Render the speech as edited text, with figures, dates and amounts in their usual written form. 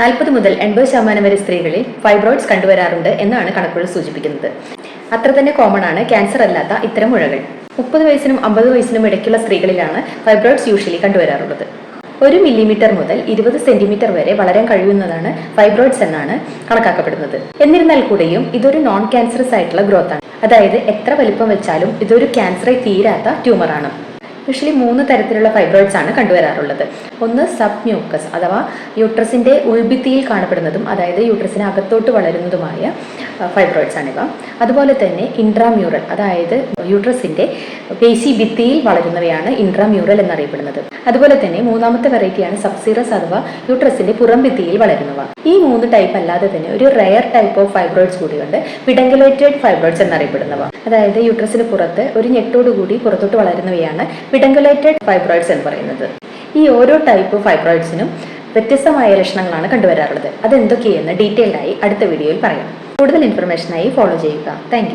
40 മുതൽ 80% വരെ സ്ത്രീകളിൽ ഫൈബ്രോയിഡ്സ് കണ്ടുവരാറുണ്ട് എന്നാണ് കണക്കുകൾ സൂചിപ്പിക്കുന്നത്. അത്ര തന്നെ കോമൺ ആണ് ക്യാൻസർ അല്ലാത്ത ഇത്തരം മുഴകൾ. 30 വയസ്സിനും 50 വയസ്സിനും ഇടയ്ക്കുള്ള സ്ത്രീകളിലാണ് ഫൈബ്രോയിഡ്സ് യൂഷ്വലി കണ്ടുവരാറുള്ളത്. 1 മില്ലിമീറ്റർ മുതൽ 20 സെന്റിമീറ്റർ വരെ വളരാൻ കഴിയുന്നതാണ് ഫൈബ്രോയിഡ്സ് എന്നാണ് കണക്കാക്കപ്പെടുന്നത്. എന്നിരുന്നാൽ കൂടെയും ഇതൊരു നോൺ ക്യാൻസറസ് ആയിട്ടുള്ള ഗ്രോത്ത് ആണ്. അതായത് എത്ര വലിപ്പം വെച്ചാലും ഇതൊരു ക്യാൻസറായി തീരാത്ത ട്യൂമറാണ്. യൂഷ്വലി 3 തരത്തിലുള്ള ഫൈബ്രോയിഡ്സ് ആണ് കണ്ടുവരാറുള്ളത്. ഒന്ന് സബ് മ്യൂക്കസ് അഥവാ യൂട്രസിന്റെ ഉൾഭിത്തിയിൽ കാണപ്പെടുന്നതും അതായത് യൂട്രസിന് അകത്തോട്ട് വളരുന്നതുമായ ഫൈബ്രോയിഡ്സ് ആണിവ. അതുപോലെ തന്നെ ഇൻട്രാമ്യൂറൽ അതായത് യൂട്രസിന്റെ പേശി ഭിത്തിയിൽ വളരുന്നവയാണ് ഇൻട്രാമ്യൂറൽ എന്നറിയപ്പെടുന്നത്. അതുപോലെ തന്നെ മൂന്നാമത്തെ വെറൈറ്റിയാണ് സബ്സീറസ് അഥവാ യൂട്രസിന്റെ പുറം ഭിത്തിയിൽ വളരുന്നവ. ഈ 3 ടൈപ്പ് അല്ലാതെ തന്നെ ഒരു റെയർ ടൈപ്പ് ഓഫ് ഫൈബ്രോയിഡ്സ് കൂടിയുണ്ട്, പിഡങ്കുലേറ്റഡ് ഫൈബ്രോയിഡ്സ് എന്നറിയപ്പെടുന്നവ. അതായത് യൂട്രസിന് പുറത്ത് ഒരു ഞെട്ടോടുകൂടി പുറത്തോട്ട് വളരുന്നവയാണ് പിഡങ്കുലേറ്റഡ് ഫൈബ്രോയിഡ്സ് എന്ന് പറയുന്നത്. ഈ ഓരോ ടൈപ്പ് ഫൈബ്രോയിഡ്സിനും വ്യത്യസ്തമായ ലക്ഷണങ്ങളാണ് കണ്ടുവരാറുള്ളത്. അതെന്തൊക്കെയെന്ന് ഡീറ്റെയിൽഡായി അടുത്ത വീഡിയോയിൽ പറയാം. കൂടുതൽ ഇൻഫർമേഷനായി ഫോളോ ചെയ്യുക. താങ്ക്